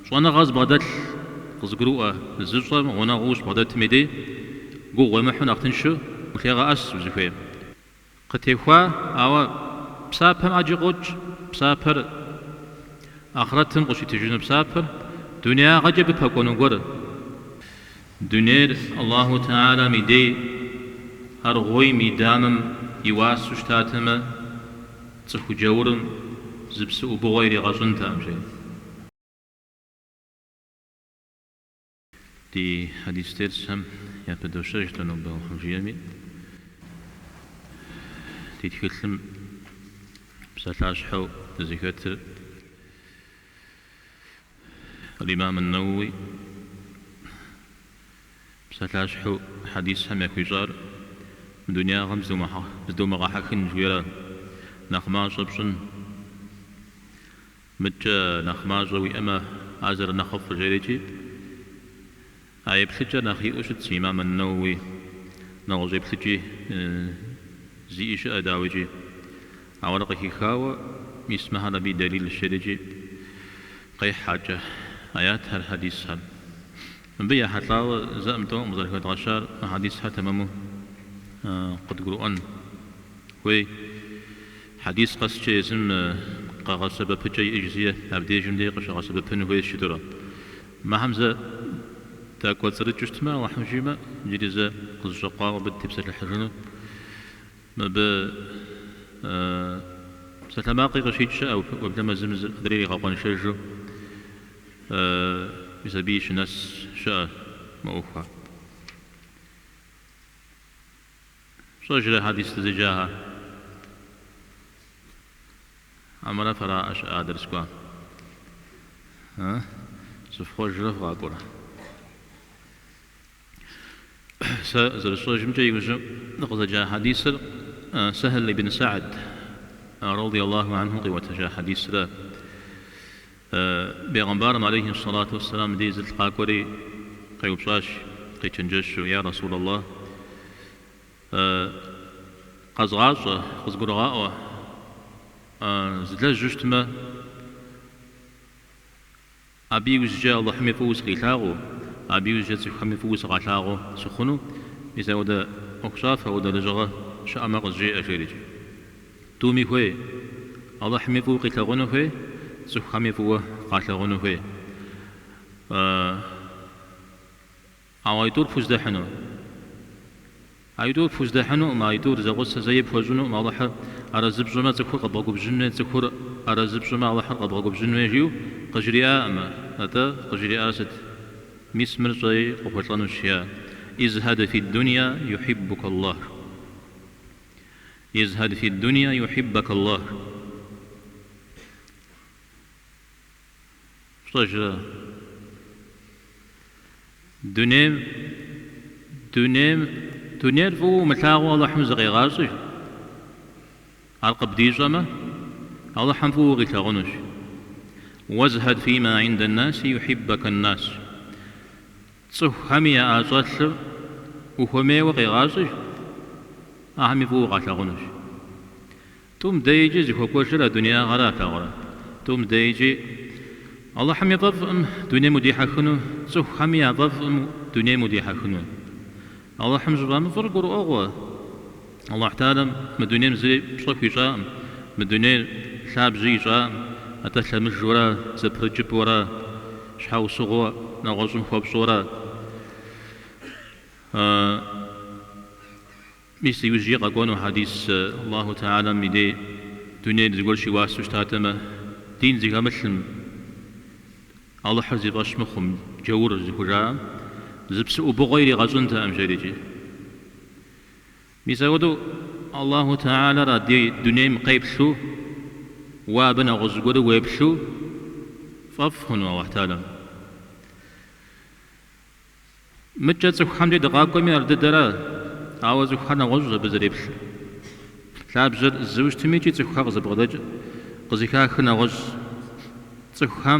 شوانا غاز بغداد قزقروء الزوجة وانا غوش بغداد تميدي قو ومحون اختنشو وخيغا أس وزفوه قتيخوا أو بسابهم أجي قوج بسابر آخرتهم قوشي تجون بسابر دنيا غجب بكونو قر دنيا الله تعالى ميدي هرغوي ميدامم يواس وشتاتم تصحو جورم زبسو بغير غزن تامشي دي حديث ترسم يبدو شجت نوبل حجيامي تتكلم بسلاشحو ذكر الإمام النووي بسلاشحو حديث هم يكويجار دنيا غمز دوما غاحكن جويرا نخما شبشن متجا نخما جوي أما عزر نخف جريجي أي بلجا نخي أشد إمام النووي نغزي بلجي زيش أداوجي عورقه خاوة اسمها نبي دليل الشريجي قي حاجة آيات هالحديث هل من بيا حتلاوة زأمتو مزاركة غشار حديث تمامو قد قرؤن وي حديث قصة اسم قاغا سبب جاي إجزية أبدي جمدي قشا سبب هو الشدرة ما همزة تاكوات سرد جشتما وحمجيما جريزة قصة قاغا بالتبسة الحجنة ما ب ستماقي قشيت شاء وبلما زمز دريري غاقون شجو بسبيش ناس شاء موفا صجر حديث تزجاها عمنا فرا أشعى درسكوا سفخو جرف غاقورا سرسوج مجي وجو نقض جاء حديث سهل بن سعد رضي الله عنه وتجاه حديث ذا بيغمبارم عليه الصلاة والسلام دي زلت قاكوري قيوب صاش قي تنجش يا رسول الله قزغاش قزقرغاء زلت جشتما أبي وزجاء الله حمي فوز قيلاغو أبي وزجاء حمي فوز غالاغو سخنو إذا ودا أقصاف ودا لجغة شأما قزجاء أشيريجي تومي هوي الله حمي فوق قيلاغونو هوي سخمي فوق قاتلاغونو هوي أوايدور فوزدحنو أيدور فوزدحنو ما أيدور زغوس زي بفوزنو ما الله أرزب جمع تكور قبضو بجنة تكور أرزب جمع الله قبضو بجنة يجيو قجرياء أما هذا قجرياء ست مسمر زي قبطلانو الشياء ازهد في الدنيا يحبك الله ازهد في الدنيا يحبك الله صجرا دنيم فو متاغو الله حمز غيغاسج أرقب ديجما الله حمفو غيتاغونش وازهد فيما عند الناس يحبك الناس صح همي أزال وهمي وغيغاسج أهمي فو غاتاغونش توم دايجي زيكو كوشرا دنيا غراتا غرا توم دايجي الله حمي ضف دنيا مديحة خنو صح همي ضف دنيا مديحة خنو الله حمز رام فرق أغوى الله تعالى مدنيا مزري بصف جام مدنيا شاب زي جام أتسلم الجورا زبرجب ورا شحاو صغوى نغزم خوب صورا ميسي وجي قاقونو حديث الله تعالى ميدي دنيا تقول شي واسوش تاتما دين زيغا مثل الله حرزي باش مخم جور زيكو جام زبسو بغير غزنتا أم جريجي ميساودو الله تعالى رادي دنيا مقيبشو وابنا غزقود ويبشو فافهن الله تعالى مجازو حمد دقاقو من الددرا عاوزو حنا غزة بزريبش لابجر الزوج تميجي تخو غزة بغداج قزيكا خنا غز تخو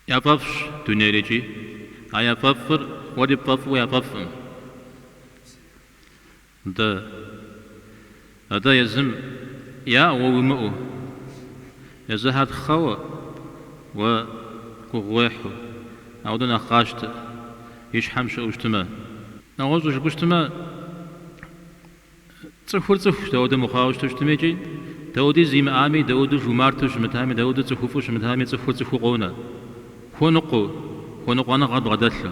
يا فافش دنيا ريجي أيا فافر ودي فاف ويا فافم هذا يزم يا ومؤ يزهد خوا كوغويحو أو دون أخاشت يشحمش أوشتما نغوزوش بوشتما تصفر تود مخاوش تشتميجي تودي زيم آمي دودو جمارتوش متامي دودو تصفوش متامي تصفو قونا خونقو أنا غاد غدلو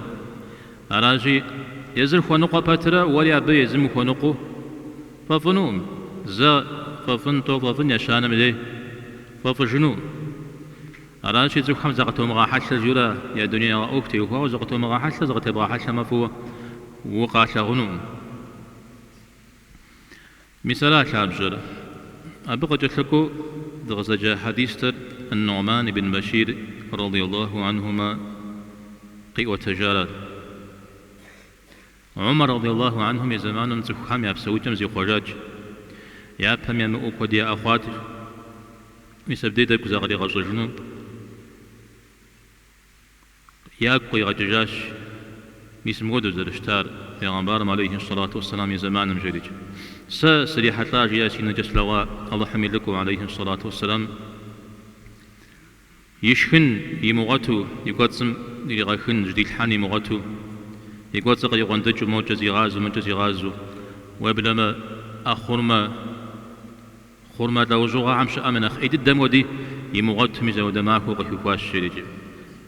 أراجي يزر خونقو باترا ولي أبي يزم خونقو ففنوم ففن يشانا مدي ففجنو أراجي زر خمس زغتو مغاحل جورا يا دنيا أختي وهو زغتو مغاحل زغتو مغاحل مفو وقاش غنوم مثالات عبجرة أبقى جلكو دغزجا حديث النعمان بن بشير رضي الله عنهما قوة تجارة عمر رضي الله عنهم يا زمان تخام يا بسويتم زي خواجاج يا بهم يا مؤكد يا أخوات يسبديدك زغري غزجنو يا قوي غجاج يسمودو زرشتار پیغمبر عليه الصلاة والسلام يا زمان مجرج سريحة تاج ياسين نجس لواء الله حميلكم عليه الصلاة والسلام يشخن يمغتو يقدسم يغخن جديد حاني مغتو يقدس قد يغندج موجز يغازو وبلما خرما دوزوغا عمش أمنخ إيد الدم ودي يمغت مزاو دماكو قشوفاش شريجي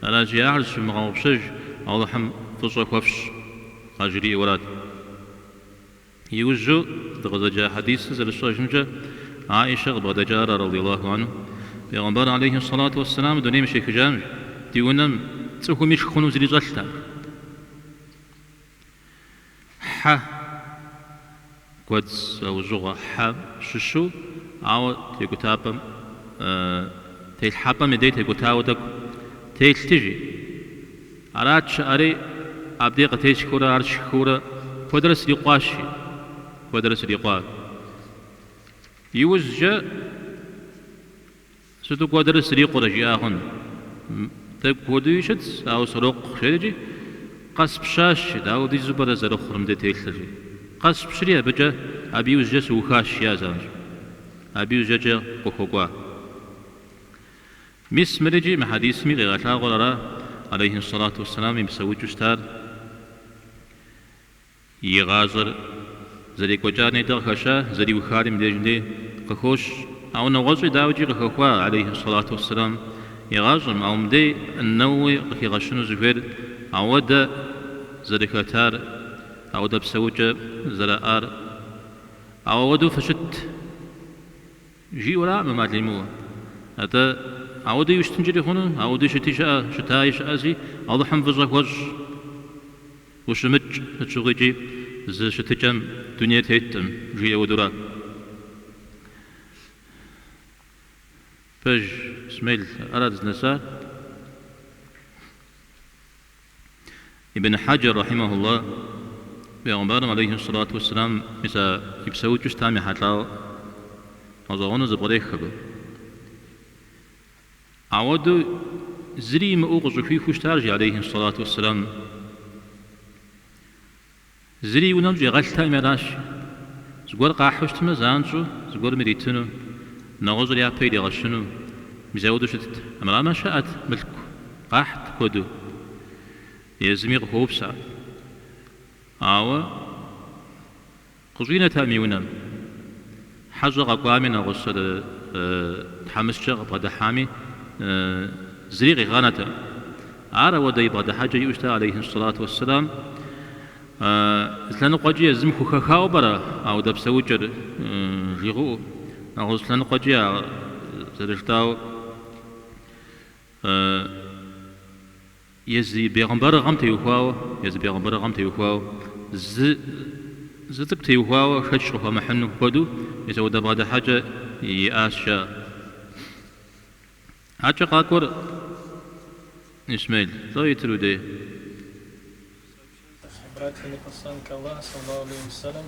ألا جيارش مغوبشج الله حم فصوك وفش أجري ولاد يوجو دغزجا حديث زلشاجنجا عائشة غبادجارة رضي الله عنه پیغمبر عليه الصلاة والسلام دوني مشي خجام ديونم تسوكو مش خونو زلي زلتا ح قدس أو زغا ح ششو أو تيكتابم تيلحابم يدي تيكتاودك تيلتجي أراتش أري أبدي قتيش كورا أرش كورا فدرس لقاشي فدرس لقا يوزجا ستو قدرس لقا رجياهن تقوديشت أو سرق شريجي قصب شاش داو دي زبرة زرق خرم دي تيلتجي قصب شريا بجا أبي يوزجا سوخاش يا زانج أبي يوزجا قوقوا مس مرجي محاديث مي غيغتا غرارا عليه الصلاة والسلام بسوي جستار يغازر زري كوجاني دغخشا زري وخارم ديجندي قخوش أو نغزي داوجي قخوا عليه الصلاة والسلام يغازم أو مدي النووي قخي غشنو زفير أو دا زري كتار أو دا بسوجة زرار أو ودو فشت جي وراء ممادلمو هذا أودي يشتنجري هنا أودي شتايش أزي الله حنفظك وج وشمج تشغيجي ز شتجم دنيا تهتم جي ودرا فج اسماعيل أراد نسار ابن حجر رحمه الله بيغمبر عليه الصلاة والسلام مسا يبسوي جستامي حتى أظن زبريك خبر عودو زري مؤغز في خشتارج عليه الصلاة والسلام زري ونمجي غلتا مراش زغور قاحوشت مزانجو زغور مريتنو نغز ليا بيدي غشنو مزاودو شتت أمرا ما شاءت ملك قاحت كودو يزميغ خوبسا قزينة تامي ونم حجر أقوامي نغسل تحمس شغب غدا حامي زريغي غانتا عارا ودي بعد حاجة يوشتا عليه الصلاة والسلام إسلام قجية زمكو خاو برا أو دب سوجر غيغو أو إسلام قجية زرشتاو يزي بيغمبر غمتي وخواو زتك تيوخواو خشخوا محنو كودو يسو دب بعد حاجة يأشا حاجة قاكور إسماعيل لا يترودي Братья посланника Аллаха, саллаллаху алейхи вассалям,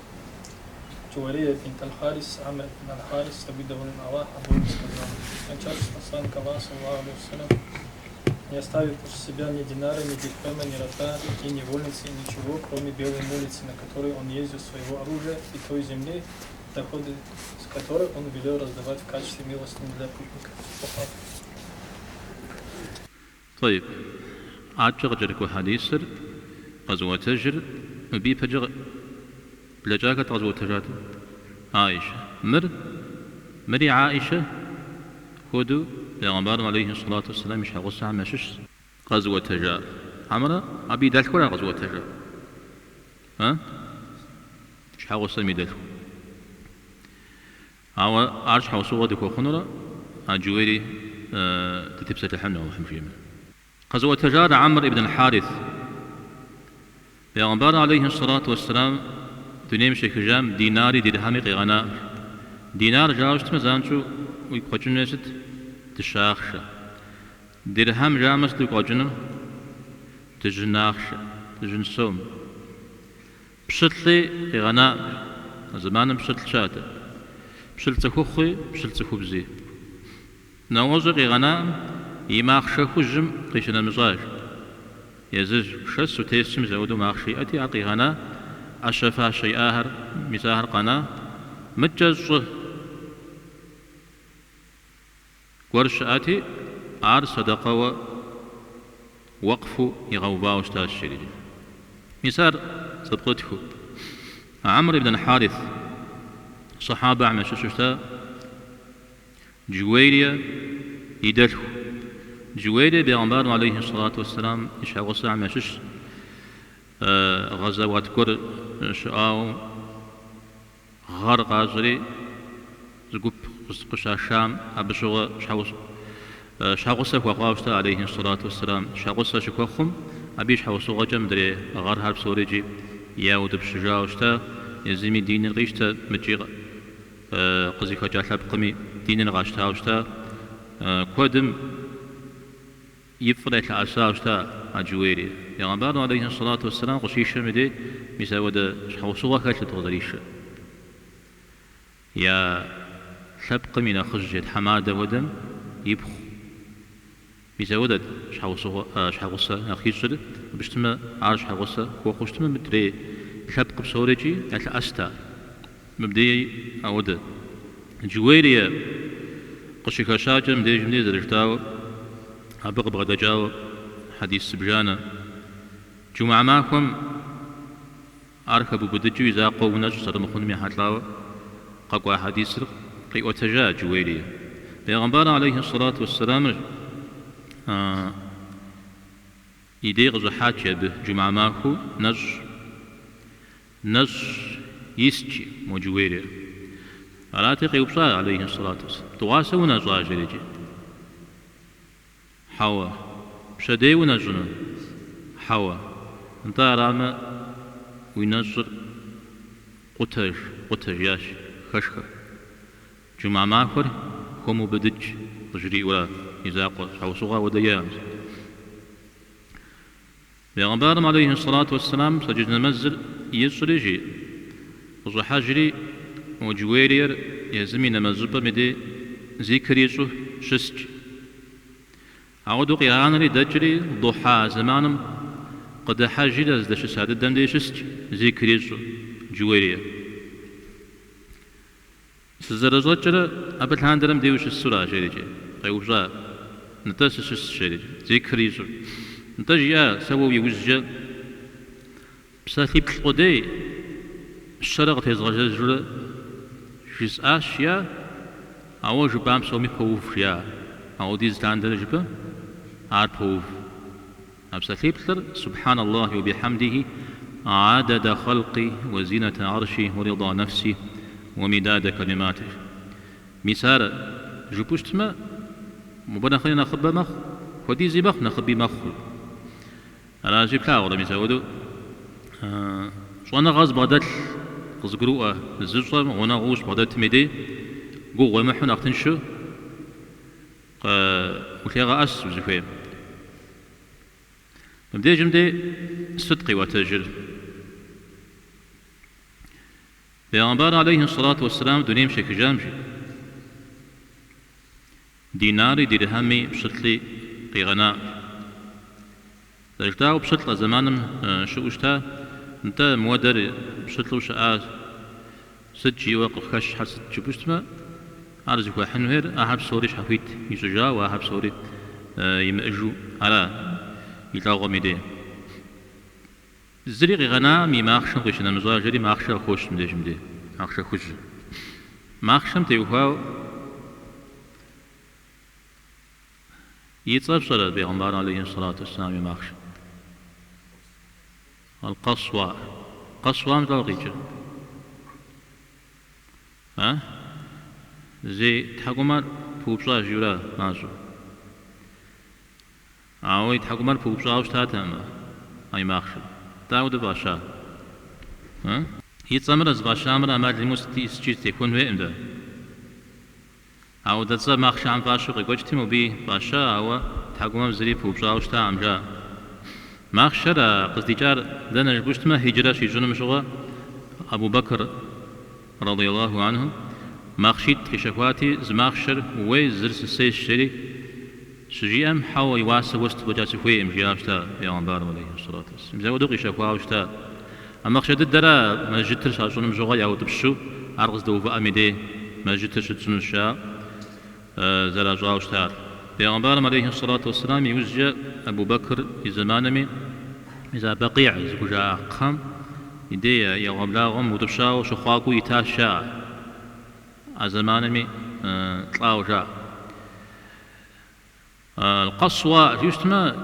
Джуария бинт Аль-Харис, Амр бин Аль-Харис, Аби доволен Аллах, Абу сказал: начальник посланника Аллаха, саллаллаху алейхи вассалям, не оставив после себя ни динара, ни дирхема, ни рака, ни невольницы, ничего, кроме белой мулицы, на которой он ездил своего оружия, и той земли, доходы с которой он велел раздавать в качестве милостыни для путников. طيب عاد جرك وحديثر غزوة تجر بي بجر لجاكت غزوة تجر عائشة مري عائشة خدو لغمبار عليه الصلاة والسلام مش هغص عم مشش غزوة تجار عمرا أبي دلك ولا غزوة تجار ها مش هغص ميدلك أو عرش حوصوة دكو خنورا أجويري تتبسة الحمد وحم فيما غزوة تجار عمرو ابن الحارث لغمبار عليه الصلاة والسلام دنيم شكجام ديناري درهمي قغناء دينار جاوشت مزانشو ويقوجن نسد تشاخشة درهم جامس تقوجن تجناخشة تجنسوم بشتلي غناء زمان بشتل شاتة بشتل خوخي بشتل خوبزي نوزق غناء يماخشة خوجم قيشنا مزاج يزج شس وتيسم زودو ماخشي أتي أعطي غناء أشفا شيء آهر مساهر قناة متجز ورش آتي عار صدقة ووقف يغوبا أستاذ الشريج مسار صدقته عمرو بن الحارث صحابة عم ششتا جويريا يدلو جويريا بيغمبار عليه الصلاة والسلام إشهى غصة عم شش غزوات كر شاو غار غازري زقوب قشا الشام أبشغ شاغوسة وقاوشتا عليه الصلاة والسلام شاغوسة شكوخم أبيش حوصوغا جمدري غار هرب سوريجي ياود بشجاوشتا يزيمي دين الغيشتا مجيغ قزيكا جالب قمي دين الغاشتاوشتا كودم يفرق الأساوشتا أجويري يغنبار عليه الصلاة والسلام قشيشة مدي مساودة حوصوغا كالت تغضريشة يا سبق من خجت حمادة ودم يبخ مساودة شحوصة أخيشة بشتما عارش حوصة وخشتما مدري سبق بصورجي أتل أستا مبدي أودة جويريا قشيكا شاجة مدي جمدي زرجتاو أبغ بغدجاو حديث سبجانا جمع معكم أركبوا بدجو إذا قووا نجو صرمخون ميحاتلاو قاقوا حديث قي وتجا جويريا بيغمبار عليه الصلاة والسلام يديغ زحات يبه جمع معكو نج يسجي موجويريا على تقي وبصار عليه الصلاة والسلام تواسو نجا جريجي حوا بشدي ونجنا حوا انت رامى وينجر قتج ياش خشخة جمع ماكر هم بدج تجري ولا يزاق حوصوغا وديان بيغمبارم عليه الصلاة والسلام سجدنا مزل يسرجي وزحاجري وجويرير يزمين مزبا مدي ذكريسو شسج عودو قيران لي دجري ضحى زمانم قد حاجل از دش سادة دم دي شسج ذكريسو جويرير سزرزوت جرى أبل هاندرم ديوش السورة شريجي قيوشا نتاس شس شريجي ذكريسو نتاجيا سووا يوزجا بساثي بخودي الشرق تيزغجل جرى جز آشيا أو جبام سومي بوف يا أو ديز تاندر جبا عاد بوف أبساثي بخر سبحان الله وبحمده عدد خلقي وزينة عرشي ورضا نفسي ومداد كلماته مسار جبوشت ما مبنا خلينا نخب مخ ودي زي مخ نخبي مخ أنا جيب لا ولا مساودو شو أنا غاز بدل قزقروء الزجرة وأنا غوش بدل تمدي جو ومحو نختنشو وكيغا أس وزفين مبدأ جمدي صدقي وتجر بيغمبار عليه الصلاة والسلام دونيم شك جامجي ديناري درهمي بشتلي قيغناء درجتاو بشتل زمانم شوشتا انت مودر بشتلو شاء سجي وقف خش حسد جبشتما أرزك وحنوهر أحب سوري شحفيت يسجا وأحب سوري يمأجو على يلاغو ميدي زريغي غنا مي ماخشم قشنا مزاجري ماخشا خوش مدي ماخشا خوش ماخشم تيوهاو يتصف صلاة بيغمبار عليه الصلاة والسلام ماخشم القصوى قصوى مثل الغيجر ها زي تحكمار بوبصا جورا مازو عاوي تحكمار بوبصا وشتاتما أي ماخشم داود باشا ها يتصمر از باشا مرا مال المستي سجيت تكون وين ده أو دتsa ماخشام باشا قيقوش تيمو بي باشا أو تحكمار زري بوبصا وشتا أمجا ماخشرا قصديجار دنا جبوشتما هجرة شيجون مشغا أبو بكر رضي الله عنه ماخشيت كشكواتي زماخشر وي زرس السيس شري شجيم حاو يواس وسط بجاس خوي مجيابشتا بيغمبار عليه الصلاة والسلام زي ودوقي شكواوشتا أما خشد الدرا ما جترش عشان مشغا ياو تبشو أرغز دوفا أميدي ما جترش تسنشا زرا جاوشتا بيغمبار عليه الصلاة والسلام يوزج أبو بكر في زمانه إذا بقيع زوجا قام يدي يغبلاغم ودبشاو شخواكو يتاشا زمانه طلاو جا القصوى يشتما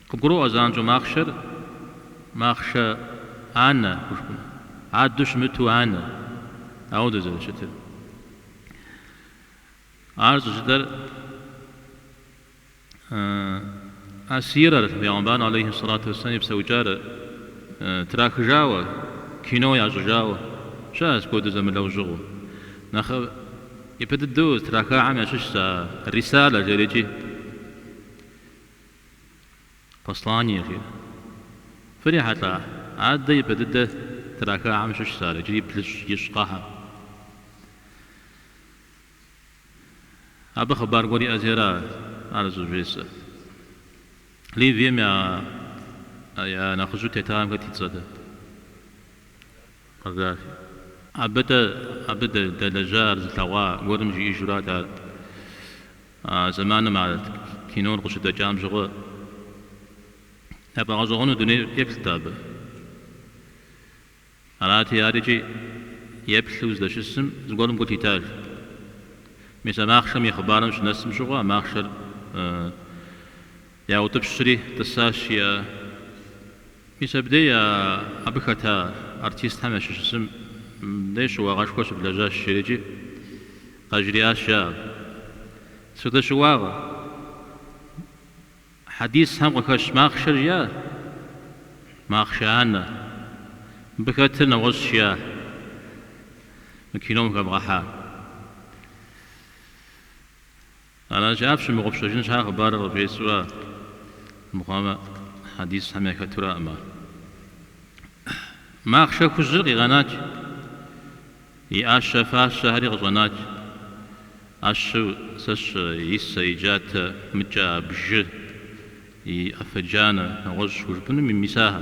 قبرو أزانجو ماخشة عنا عاد دشمتو عنا أعود زي شتر عارض جدر أسيرة بيغمبان عليه الصلاة والسلام بسوجارة تراك جاوة كينو يا جاوة شاس بود زمن لو جغو نخ يبدو تراك عام يشش الرسالة جريجي قصلاني غير فريحة لا عاد يبدو تراك عام يشش سالة جري بلش يشقاها أبا خبر قولي أزيرا على زوجيسة لي فيم يا ناخذ تتام كتيتصدق قذافي أبدا دلجار زتوا قدم جي إجراء زمان مع كينون قصد جام جوا أبا غزوان الدنيا يبتدأ على تيارجي يبتلوز دشسم زقولم قلت تاج مثل ما أخشم يخبارم شو نسم شغوا ما أخشر يا وتبشري تساشيا مثل بدي أبكتا أرتيست هم شو اسم ليش واقعش كوش بلجاش شريجي قجري أشياء سودا شواغ حديث هم وكش ما أخشر يا ما أخشانا بكتنا وشيا مكينوم كبغحا أنا جابش مغبشجين شها خبار ربي سوا مقام حديث هم كترا ما أخشى كجري غناج يأش فاش هري غزناج أش سش يسيجات مجا بج يأفجانا نغز وجبن من مساها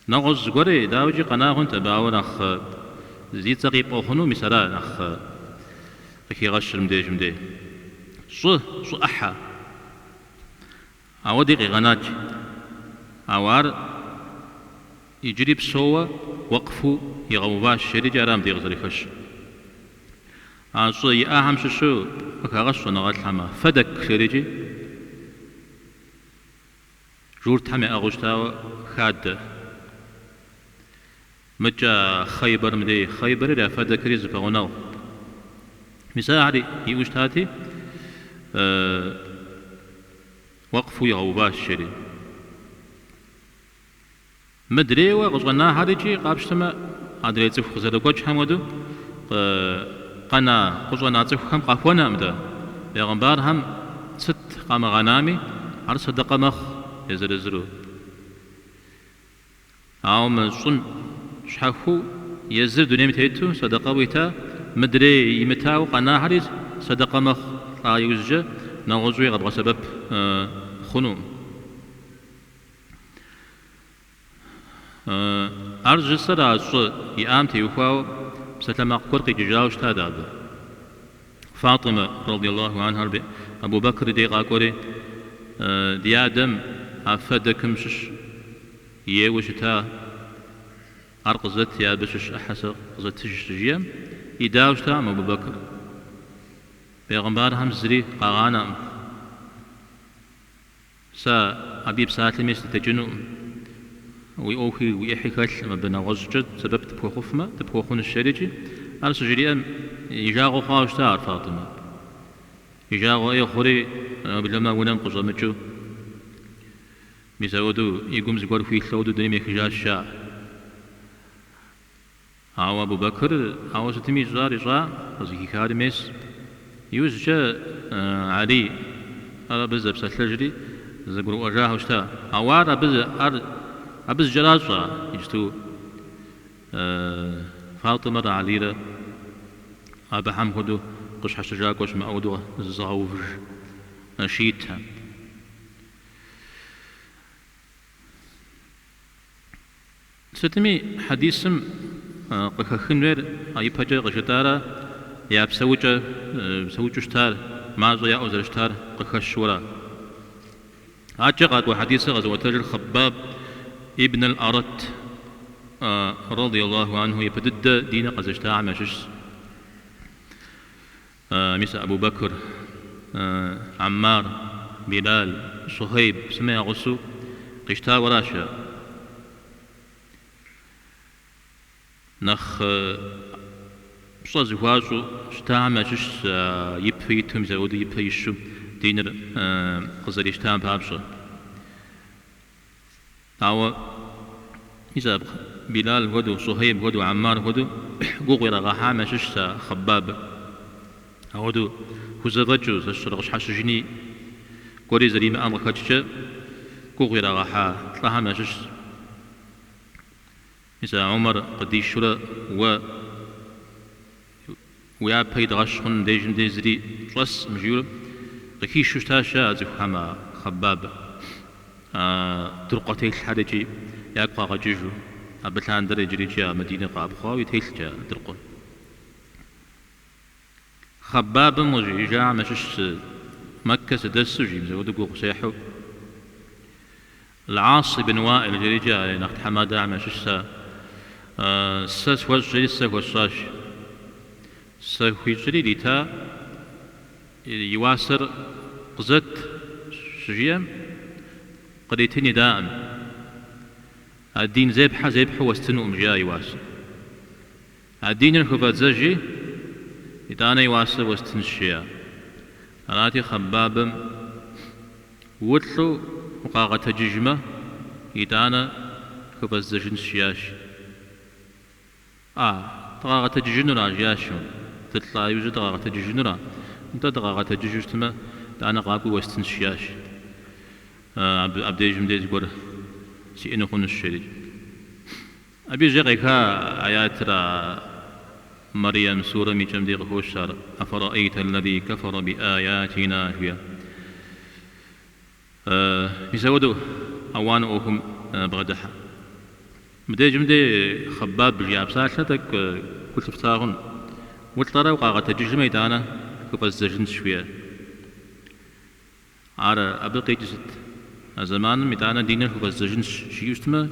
نغز قري داوجي قناهن تباو نخ زيت زغيب أخنو مسرا نخ كي غشر مدي صو أحا أودي غناج أوار يجري بسوا وقفوا يغوباش شري جرام دي غزري خش صو يأهم شو فكاغش نغات حما فدك شريجي جور تحمي أغشتاو خاد مجا خيبر مدي خيبر لا فدك ريز فغناو مساعدي يوشتاتي وقفوا يغوباش شري مدري وغزونا هاريجي قابشتما أدري تفخ خزدوكوش حمودو قنا غزونا تفخ هم قفونا مدا بيغمبار هم ست قام غنامي على صدق مخ يزرزرو أو من صن شحفو يزر دنيا متيتو صدق ويتا مدري يمتاو قنا هاريز صدق مخ يوزجا نغزوي غضغ سبب خنوم أرج السرعة يأم تيوخاو ستما قرقي جاوش تاداب فاطمة رضي الله عنها أبو بكر دي قاكوري دي آدم أفدكم شش يوشتا أرقزت يا بشش أحسق قزت جيم يداوشتا أبو بكر بيغمبار هم زري قاغانا سا أبيب ساتلميس تجنو ويأوخي ويحي كل ما بنا غزجد سبب تبوخفما تبوخون الشريجي على سجريا يجاغو خاوشتا فاطمة يجاغو أي خوري بلما وننقص مجو ميساودو يقوم زقور في ثودو دنيا خجاشا أو أبو بكر أو ستمي زار رزقي كارميس يوزجا علي أرى بزب سلجري زقرو أجاه وشتا أوار أبز جراجا يجتو فاطمة عليرة أبا حمهدو قش حشجا قش مأودو زغوج نشيتها ستمي حديثم قخخنور أي بحاجة قشتارا يا بسوجة شتار مازو يا أوزر شتار قخشورا أعتقد وحديث غزوة الخباب ابن الأرت رضي الله عنه يبدد دين قزشتا عمشش مثل أبو بكر عمار بلال صهيب سمع غسو قشتا وراشا نخ صزواجو شتا عمشش يبفيتهم زودو يبفيشو دينر قزريشتان بابشا أو إذا بلال غدو صهيب غدو عمار غدو قوغي رغاها مشش خباب غدو هزرجو سشرغش حشجني قولي زريم أمر خدشة قوغي رغاها طلها مشش إذا عمر قديش شرا ويا بيد غشخن ديجن ديزري تلس مجيور غكي شوشتاشا زيخ هما خباب درقتي الحرجي يقطع غجيجو أبتلان درجري جا مدينة قابخوا ويتيل جا درقون خباب مجي جا مشش مكة سدس جيم زود قوق سيحو العاص بن وائل جري جا نخت حمادة مشش سس وجري سوشاش سوي جري لتا يواسر قزت شجيم قريتني دائم الدين زيبحة واستنو مجاي واسر الدين الخبات زجي يتانا يواسر واستنشيا راتي خبابم وطلو وقاقة ججمة يتانا خبات زجن شياش طاقة ججنرا جياشو تطلع يوجد طاقة ججنرا انت طاقة ججشتما تانا قاقو واستنشياش عبدي جمديز قول سيئنو خون الشريج أبي جاقيكا آيات را مريم سورة ميجم ديغ خوشار أفرأيت الذي كفر بآياتنا هي يسودو أوان أوهم بغدحة بدي جمدي خباب بجياب ساشتك كل تفتاغن وطلرا وقاقة تججم يدانا كفز زجن شوية عارة أبقي جزت زمان متانا دينر كفز زجن شيوشتما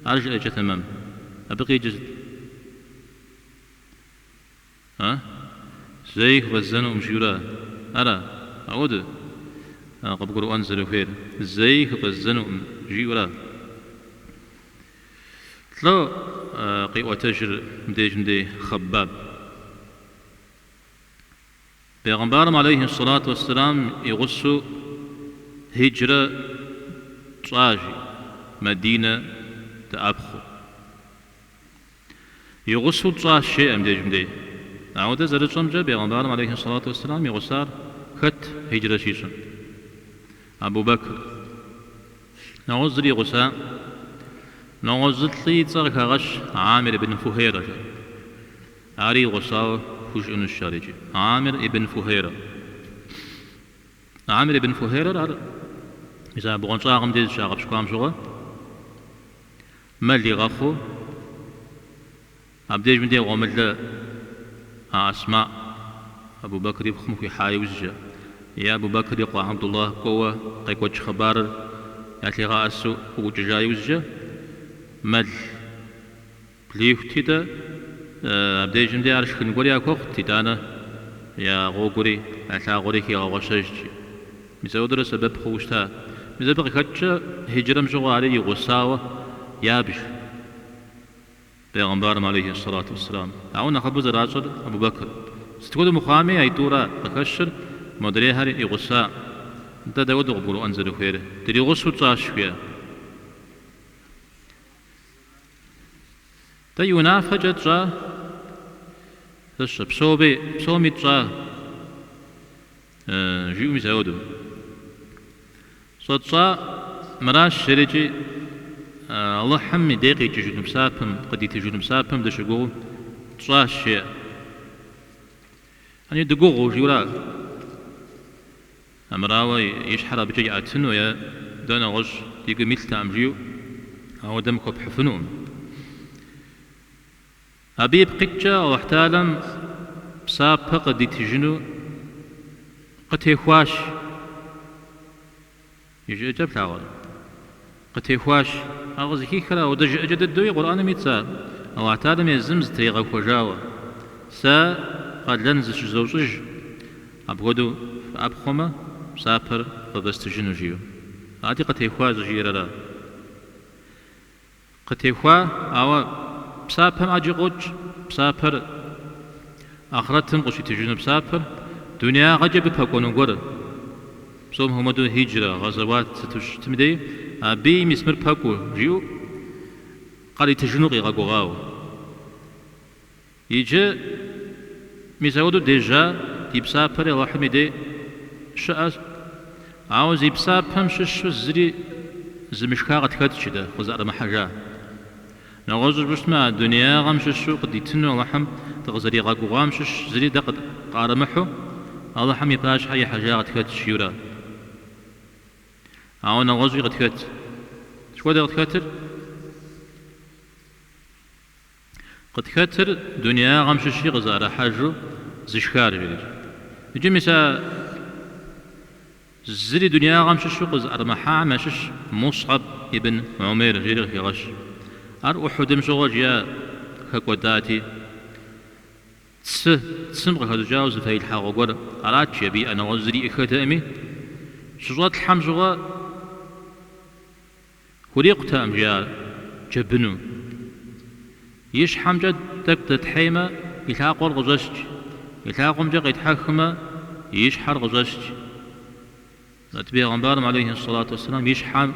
أرجع أجا تمام أبقي جزت زي كفزنو مشيورا أرى أعود قبل قرآن زلوفير زي كفزنو مشيورا تلو قيوة تجر مدي خباب بيغمبارم عليه الصلاة والسلام يغسو هجرة طاجي مدينة تأبخو يغسو طاج شيء مدي أعود زرجم جا بيغمبارم عليه الصلاة والسلام يغسار خت هجرة شيشن أبو بكر نغزري غسا نغزلي ترك غش عامر بن فهيرة أري غساو فوجئن الشارجي عامر ابن فهيرة عامر ابن فهيرة إذا بغن شاغم ديز شاغب شكوام شغل مالي غفو عبديج من دي غمل أسماء أبو بكر يبخم في حاي وزجا يا أبو بكر يقوى عبد الله قوة قيقوش خبار ياتي غاسو وججاي وزجا مل ليف تيدا أبدي جمدي عرش كنقول يا كوخ تيدانا يا غوغوري أتلا غوريك يا غوشج مزودر سبب خوشتا مزبق كتشا هجرم جواري غساوة يابش پیغمبر عليه الصلاة والسلام أعونا خبز راجل أبو بكر ستقول مخامي أي تورا أكشر مدري هاري يغسا أنت داود غبرو أنزل خيره تري غسو تاش فيها تيونا فجأة جا تشرب بسومي جا جيومي زاودو صوت جا مراش شريجي الله حمي دقيقة جنوب سابم قد يتجنوب سابم دشقو تراش يعني دقوغو جورا أمراوي يشحر بجي عتنو يا دون غش يقول مثل تامجيو أو دمكو بحفنوم أبي بقيتشا واحتالم بسابق قد يتجنو قد يخواش يجي أجاب لاغل قد يخواش أغزي كيكرا ودج أجد الدوي قرآن ميتسا أو اعتادم يزمز تريغا خوجاوا سا قد لنزش زوجج أبغدو فأبخما سافر فبستجنو جيو هادي قد يخواش جيرا قد يخوا أو بسافر أجي قوج بسافر آخرتهم قوش يتجنو بسافر دنيا غجب بفاقونو قرر بسوم همدو هجرة غزوات ستشتمدي أبي مسمر باكو جيو قال يتجنوقي غاقو يجي مساودو ديجا يبسابر الله حميدي شأس عاوز يبسابهم ششو زري زمشكاغة تكاتش ده خزار محاجا نغوز بشتما الدنيا غامششو قد يتنو الله حم تغزري غاقو غامشش زري دا قد قارمحو الله حم يباش حي حاجة تكاتش يورا عاونا غزوي قد كاتر شو قد كاتر؟ قد كاتر دنيا غمششي غزارة حاجو زشكار جديد يجي مسا زري دنيا غمششو غزارة محا ماشش مصعب ابن عمير جيري في غش أر أحد مشغل جاء كقوداتي تسمغ هذا جاوز في الحاق وقر أرات يبي أنا غزري إخوتامي شجرات الحمزغة وريقت أمجار جبنو يش حمجة تكتت حيمة يتاقوا الغزشج يتاقوا مجاق يتحكم يشحر غزشج نتبيه غنبارم عليه الصلاة والسلام يشحم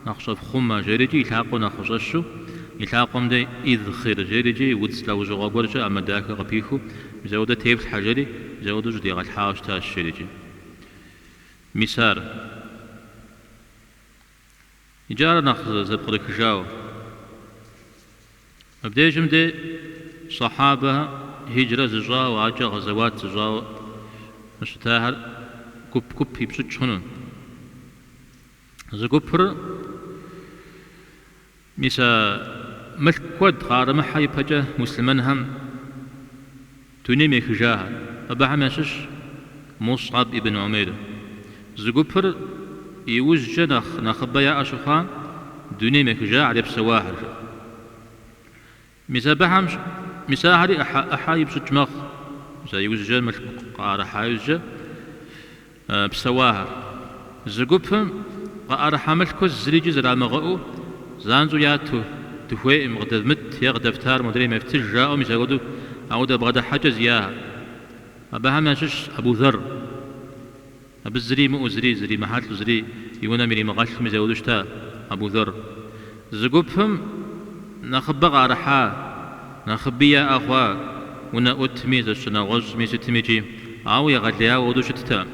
نخشف خمة جريجي يتاقوا نخششو يتاقوا مدى إذ خير جريجي ودسلاو جغا قرجة أما داك غبيخو مزاودة تيبت حجري مزاودة جدي غال حاوش تاش جريجي مسار إجارة نخذ زبقرك جاو أبدي جمدي صحابة هجرة زجاو وعجا غزوات زجاو مشتاهر كوب يبسط شنون زكوبر مسا ملك ود غارم حي بجا مسلمان هم تنمي خجاها أبا حماشش مصعب ابن عمير زكوبر يوجد نخبيا أشخان دوني مكجا على بسواهر مسابحمش مساهري أحايب سجمخ مسا يوجد مقار حايج بسواهر زقوبهم قار حمل كوز زريجي زرع مغؤو زانزو ياتو تفوي مغدد مت يغدفتار مدري مفتش جاءو مساقودو أعود بغدا حاجة زياها أباها ماشش أبو ذر أبو زري مو زري محاتل زري يونا مري مغاش مزاودوش تا أبو ذر زقوبهم نخبغ عرحا نخبيا أخوا ونا أتميز الشنا غز ميز تميجي أو يغليا ودوش تتا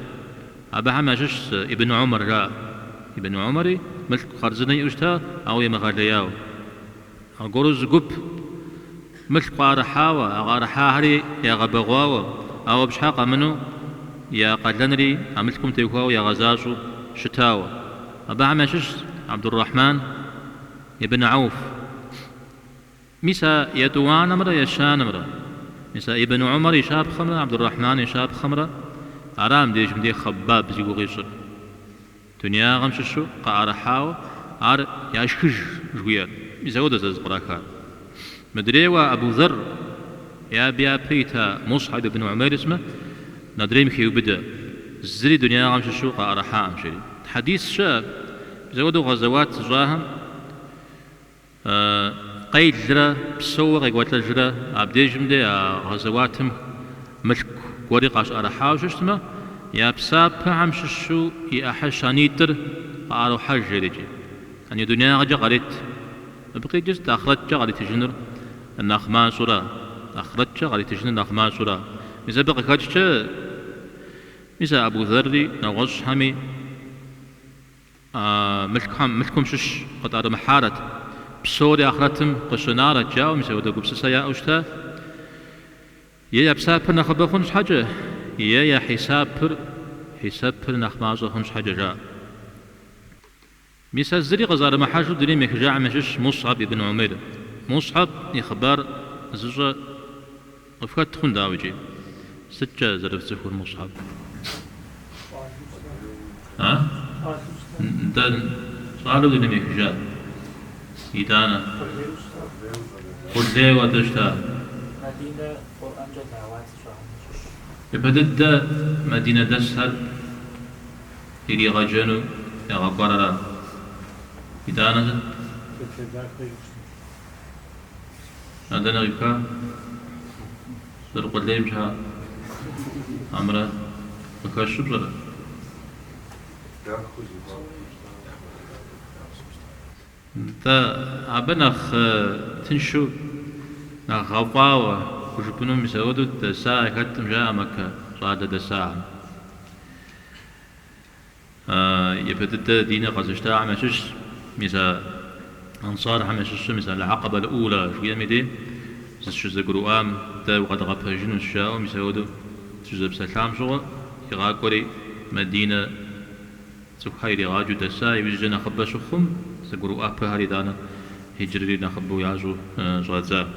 أباها ماشش ابن عمر را ابن عمري ملك خرزني أشتا أو يمغلياو أقول زقوب ملك عرحا وعرحا هري يغبغواو أو بشحاق منو يا قدنري عملتكم تيكواو يا غزاشو شتاوى أبا عمشش عبد الرحمن ابن عوف ميسا يدوان أمرا يشان أمرا مثلا ابن عمر يشاب خمرة عبد الرحمن يشاب خمرة أرام ديش مدي خباب زيقو غيصر دنيا غمش شو قارحاو عار ياشكج جويا يزود زقراكا مدري وأبو ذر يا بيا بيتا مصعب بن عمير اسمه ندريم كيو بدا زري دنيا غمش شو قارحا مشري حديث شاب زودوا غزوات زراهم قيد جرا بسوغ يقوات جرا عبدي جمدي غزواتهم ملك ورقاش أرحا وشتما يا بساب عمش شو يا حشانيتر قالوا حج ريجي يعني دنيا غجا قريت بقي جست أخرج قريت جنر النخمان سورة أخرج قريت جنر النخمان سورة إذا بقي كاتش إذا أبو ذري نغش همي ملكم شش قطار محارة بسوري آخرتم قشنارة جاو مسا ودا قبسسا يا أوشتا يا بسابر نخبا خنش حاجة يا حسابر نخمازو خنش حاجة جا مسا الزري غزار محاجو دري مكجاع مشش مصعب ابن عمير مصعب يخبار زوجة وفكات تخون داوجي ستة زرف زخور مصعب ها؟ انت سؤالو دري مكجاع إيدانا قل لي وتشتا مدينة قرآن جو دعوات يبدد مدينة دسهل إلي غجنو يا غقرر إيدانا هذا نغيبك در قل لي مشها أمره بكاشب زرا تا عبنخ تنشو نغفاوة وجبنو مسودو تساعة كتم جاء مكة صعدة تساعة يبدد دينا قزشتا عمشش مسا أنصار عمشش مسا العقبة الأولى شوية ميدي زشز قروام تا وقد غفهجن الشاو مسودو تجزب سلام شغل يغاكوري مدينة سبحيري غاجو تساعة يوجدنا خبشخم سقروا أبا هاريدانا هجري نخبو يعجو غزا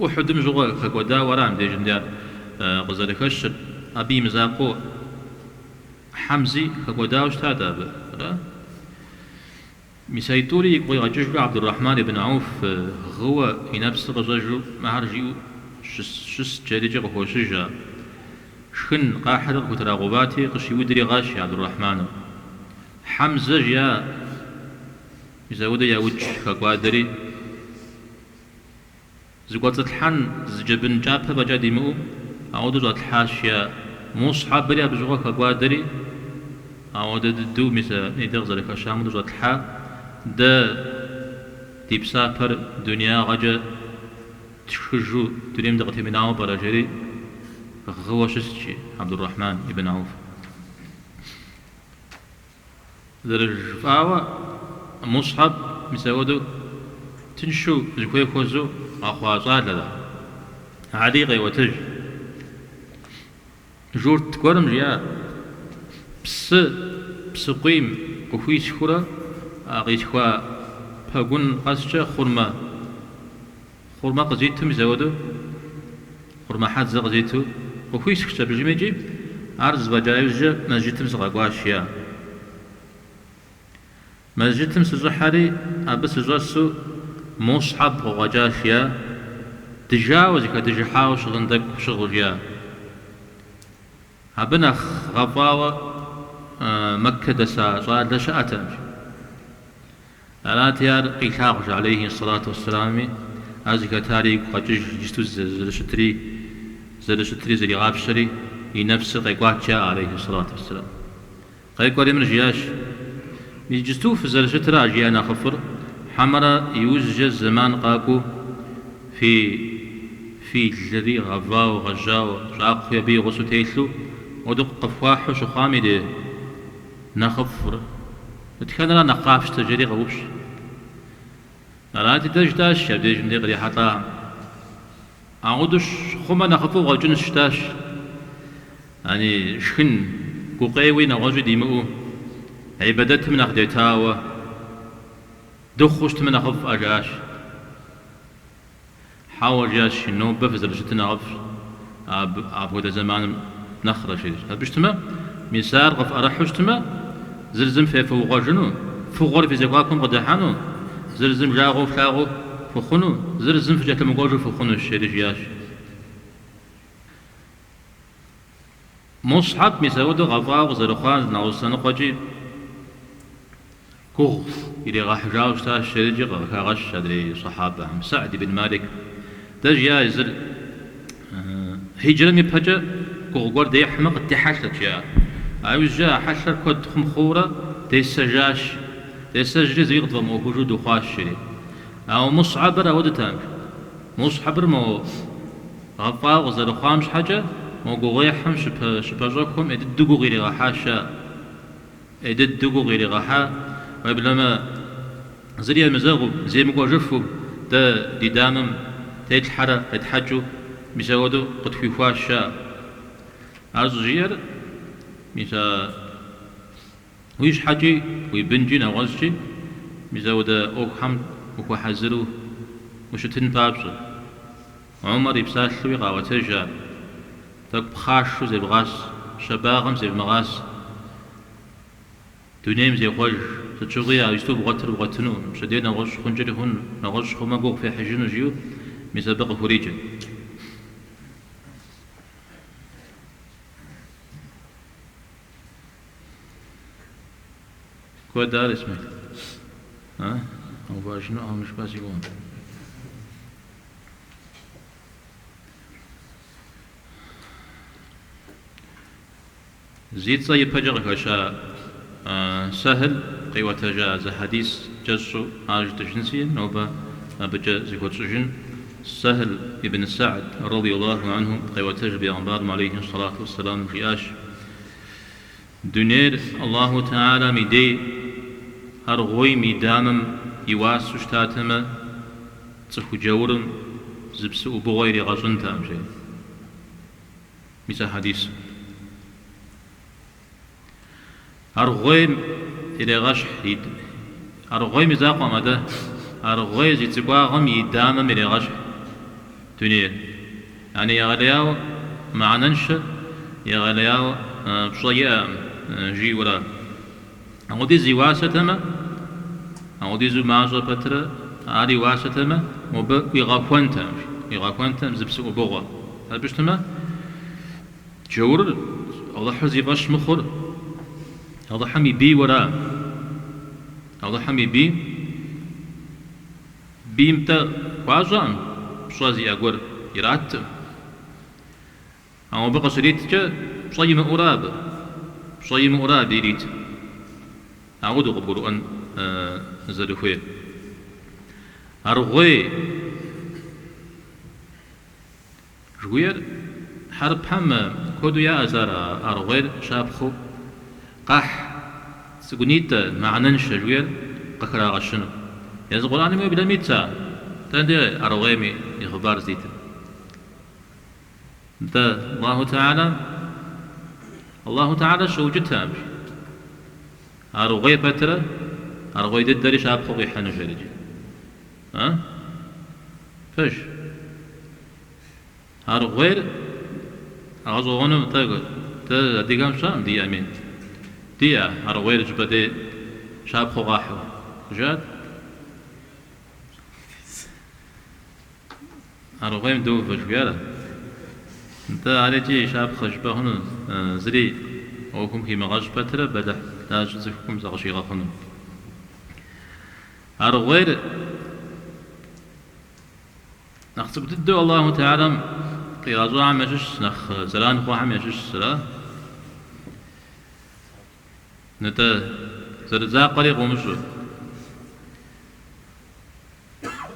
أحد مجغل فقودا ورام دي جندير غزالي خشر أبي مزاقو حمزي فقودا وشتادا مسايتوري يقوي غجوج عبد الرحمن بن عوف هو في نفس غزاجو مهرجيو شس جريجي غفوشجا شخن قاحد وتراغباتي قشي ودري غاشي عبد الرحمن حمزة جاء يزود يا وجه كقادري زقوات الحن زجبن جابها بجادي مو أعود زات الحاشية مصحب بريا بزقوا كقادري أعود الدو مثل ندغز لك شام زات الحا دا تبسافر دنيا غجا تشجو تريم دغتي مناو براجري هو شسشي عبد الرحمن ابن عوف درجفاوة مصحب مسودو تنشو زكوي كوزو أخوة صالة عريقي وتج جور تكورم جيا بس قيم قفويس خورا أغيش خوا بقون قاسشا خورما قزيتو مسودو خورما حد زغزيتو وكويس كتاب الجميجي عرض بجايوجة مسجد تمس غاقواشيا مسجد تمس زحري أبس زوسو مصحب غاقواشيا تجاوز كتجحاو شغندك شغليا هبنخ غفاوة مكة دسا صاد لشأتم الاتيار قيثاقش عليه الصلاة والسلام أزك تاريخ قجج جستو زلشتري زي غابشري ينفس قيقواتشا عليه الصلاة والسلام قيقواتي من جياش يجستو في زلشترا جيانا خفر حمرا يوزج الزمان قاكو في الذي غفاو غجاو راقو يبي غسو تيثلو ودق قفواحو شخامي دي نخفر تكنا نقافش تجري غوش راتي تجداش يبدي جمدي قري حطا أعودش خما نخفو غجن شتاش يعني شخن قوقيوي نغجو ديمؤو عبادت من أخديتاوة دخشت من أخف أجاش حاول جاش النوبة في زرجتنا عب هذا زمان نخرج هذا بيشتما مسار غف أرحشتما زرزم في فوق جنو فوق في زقاكم قدحانو زرزم جاغو فلاغو فخنو زرزم في جاك مقوجو فخنو الشيء جياش مصحب مساودو غفاو زرخان ناوسن قجي كوغ إلى غاح جاوش تا الشريجي غاغش أدري صحابة سعد بن مالك تجي يزر هجرة مبهجة كوغور دي حمق تحشلت يا عاوز جا حشر كود خمخورة تيسجاش تيسجري زي غضب موجود وخاش شري أو مصعبر أو دتام مصعبر مو غفا وزر خامش حاجة مو قويحهم شبجوكم إددقو غير غحاشا إددقو غير غحا وبلما زريا مزاغو زي مقوجفو دا دي دامم تيتحرى يتحجو مساودو قد في فاشا عرض جير مسا ويش حاجي ويبنجي نغزجي مساودا أوك حمد وكو حزرو وشتن بابسو عمر يبسالوي غاوتجا تاك بخاشو زي بغاس شباغم زي بمغاس دونيم زي خوش تشغيا يستو بغتنو شديد نغش خنجري هون نغش خما قوق في حجنو جيو مسابق فريجا كو دار اسمه ها أو باشنو أو مش باسي قوم زيد صيب فجر كشا سهل قيوة جاز حديث جسو عاج تجنسي نوبة بجا زيكوت سجن سهل ابن سعد رضي الله عنه قيوة تجبي عباد عليه الصلاة والسلام جياش دنير الله تعالى ميدي هرغوي ميدامم يواس شتاتما تصفو جورم زبسو بغير غزن تامشي مثل حديث هرغوي إلى غش حيد هرغوي مزاق مدى هرغوي زيتقوا غم يدامم إلى غش دنير يعني يغلياو معننش يغلياو بصيئة جي ولا أودي زي واسطة أودي زو ماجر بتر عادي واسطة وب يغاكونتا زبسو بوغا هذا بيشتما جور الله حزي باش مخور الله حمي بي ورا الله حمي بي متى واجان بشازي أقول يرات أو بقى شريتك بصيم أوراب يريد أعود قبول أن زادوه أرغوي جوير حرب هم كودو يا أزار أرغوير شابخو قح سقنيت معننش جوير قكرا غشنو يزغل القرآن ما بلا ميتا تندي أرغويمي إخبار زيت الله تعالى شو جتام أرغوي بترة أرغوي ددري شابخو قيحنو جريج ها فش أرغوير أغزوانو تا ديغام شام دي أمين ديا أرغوير جبدي شابخو غاحو جاد أرغويم دو فشويالا انت عليتي شابخو جبهنو زري وكم كي مغاش بترة بدح لا جزفكم زغشي غاخنو أرغوير نخصب تدو الله تعالى قيرازو عم يجش نخ زلان خو عم يجش سلا نتا زرزاق قريق ومشو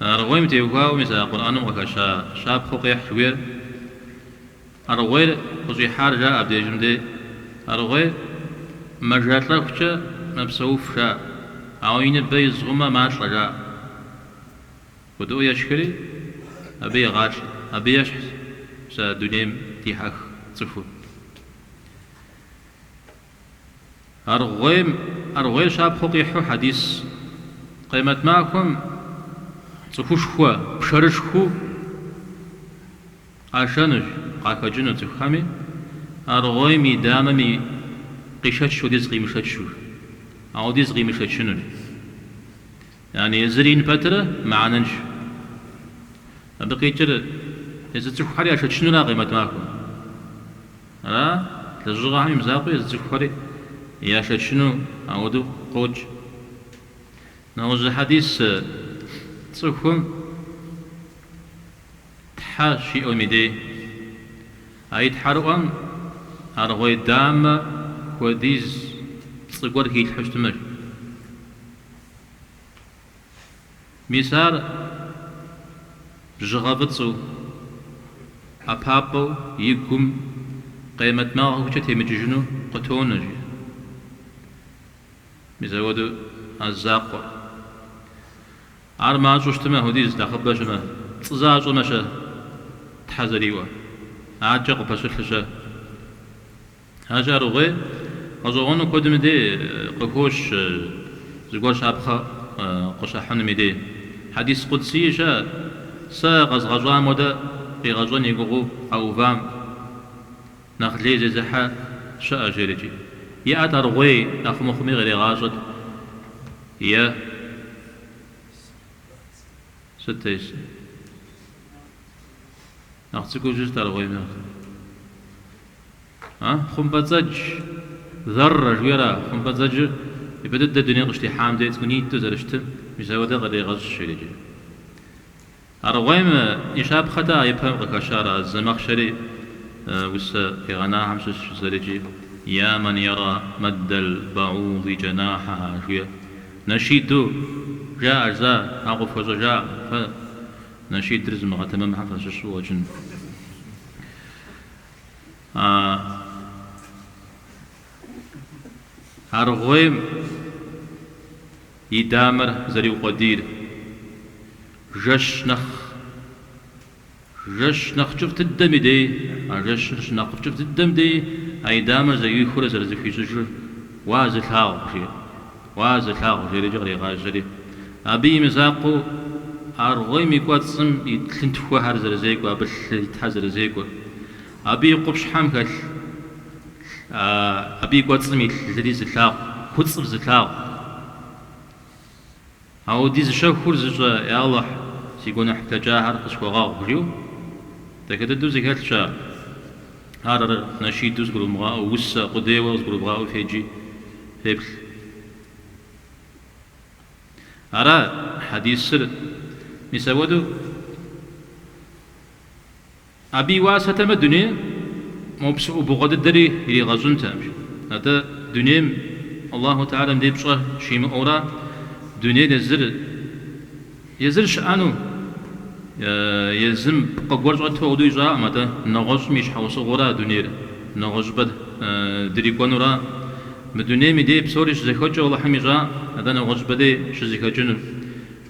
أرغويم تيوكاو مسا قرآن وكاشا شاب خو قيح شوير أرغوير خزي حارجا أبدي جمدي أرغوير مجرات لكشا مبسوف شا عوين بيز غما ماش رجا ودو يشكري أبي غاش أبي يشحس سا دنيم تيحك صفو أرغوير شاب خقيحو حديث قيمت معكم صفوش خوا بشرش خو عشانش قاكجنو تخامي أرغوي مي داممي قشت شو ديز قيمشت شو أو ديز قيمشت شنو يعني يزرين فترة معننش بقيتر إذا تخاري أشت شنو لا قيمة معكم لا تزغى هم زاقي إذا تخاري يا أشت شنو أو دو قوج نوز حديث تخم تحاشي أميدي أيد حرقان أرغوي دام وديز تصور كي الحشتمر ميسار جغابتسو أبابو يكم قيمة ما هو كتير متجنو قطونج ميزودو الزاق أرما جوشتما هوديز دخبشما تزاجو مشا تحذريوا عاجق بشلشة هاجا رغي أزوغونو قدم دي قكوش زغوش أبخا قشاحن ميدي حديث قدسي جاء ساغز غزوان مودا بغزوان يقوغو أو فام نخلي زيزحا شاء جيريجي يا أترغي أخمو خمي غير غازد يا ستيس نختكو جوز ترغي ميغ خمبتزج ذرة جويرا خمبتزج يبدأ الدنيا قشتي حامدة تكوني تزرشتم مزاودة غير غاز الشريجي أرغيم يشاب خطا يفهم غكاشارة الزمخشري وسا يغنا حمشش زريجي يا من يرى مد البعوض جناحها شوية نشيدو جاء أجزاء أغف وجاء فنشيد رزم غتمام حفظ وجن أرغيم يدامر زريو قدير جش نخ شفت الدم دي جش نخ شفت الدم دي أي دامر زي يخور زرزي في جر وازل هاو شيء رجع غاجري أبي مزاقو أرغيم يقعد صم يتلنتفوا هر زرزيك وابل يتحزر زيكو أبي قبش حمكل أبي يقعد صم يتلدي زلاو كتصب زلاو أو ديز شاكور زجا يا الله سيكون احتجاهر قشوا غاو بجيو تكاد دوزي هالشا هذا نشيد دوز قلوب مغا ووسا قديوة قلوب مغا وفيجي فيبل أرى حديث سر نسودو أبي واسة ما الدنيا مبسو بغد الدري اللي غزون تامش هذا دنيا الله تعالى مدي بشغل شيم أورا دنيا يزر شأنه يزم قبورج أتوه جاء متى نغش مش حوس غورا دنيا نغش بد دريكون ورا مدنيا مدي بسوريش زخوج والله حمي جاء هذا نغش بدي شزخوجن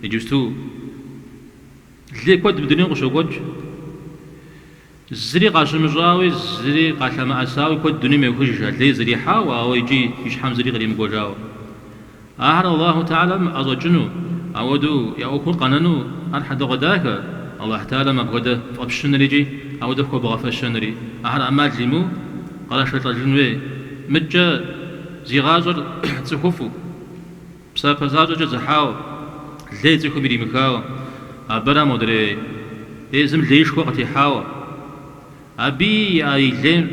يجوستو اللي كود بدنيا غش وجوج زري قاشم جاوي زري قاشم أساوي كود دنيا ما يخرج ليه زري حاوى أو يجي يشحم زري غير مجوجاو أهل الله تعالى أزوجنو أودو يأكل قننو أرحد غداك الله تعالى ما بغدا فبشن ريجي أودو كو بغا فشنري أهل أمال جيمو قال شرط الجنوي متجا زيغازر تخوفو بسبب زاجر زحاو ليه تخو بيري مكاو أبرا مدري إزم ليش وقت حاو أبي أي لين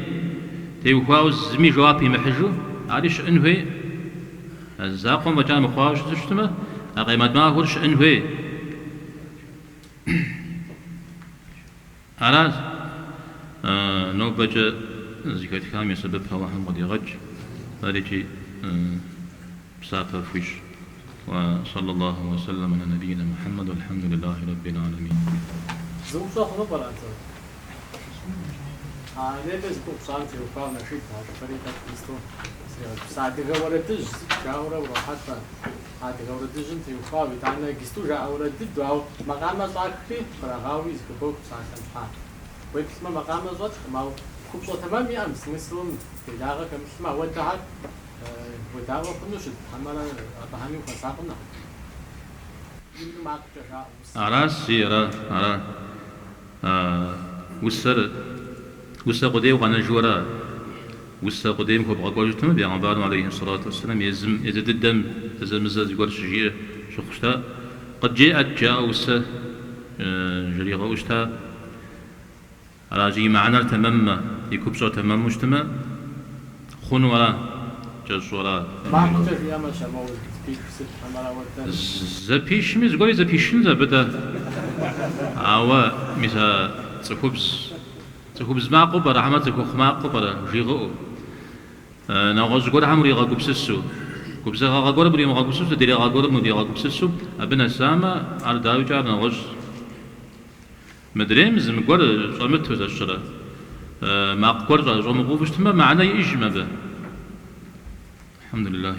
تيوخاو زمي جوابي محجو عارش إنه الزاقم وجام خواش تشتمه أقيمت ما هوش إنه على نوبج زكاة كام يسبب الله قد يغج ذلك بسافر فيش وصلى الله وسلم على نبينا محمد والحمد لله رب العالمين. ليش بقصان في وقام نشيد هذا فريق كريستو ساعة غورتج جاورا وحتى هذا غورتج انت وقام بتاعنا كريستو جاورا ضد أو مقام صاحبي فراغاوي زكبوك ساعة الحال ويكسم مقام زوج ما كوب تمام يا أمس مثلهم تلاقى كم ما ودعت ودعوا كنوش حملا أبهامي وفساقنا أراس سيرا أرا وسا قديم وأنا جورا وسا قديم كوب غاقوجتما بيغمبار عليه الصلاة والسلام يزد الدم تزمزز يقول شجية شخشتا قد جاء وسا جري غوشتا راجي معنا تمام يكوب صوت تمام مجتمع خون ولا جز ولا ما كنت في أمل شمول زبيش ميز قولي زبيشن زبدا عوا ميزا تخبز معقو برا حما تخخ معقو برا جيغو نغز قول حمري غاقو بسسو كبزا غاقو بري مغاقو بسسو ديري غاقو مدي غاقو بسسو أبنا ساما على داوي جار نغز مدريم زم قول صمت وزا الشرا ما قول رمقو بشتما معنا يجمع به الحمد لله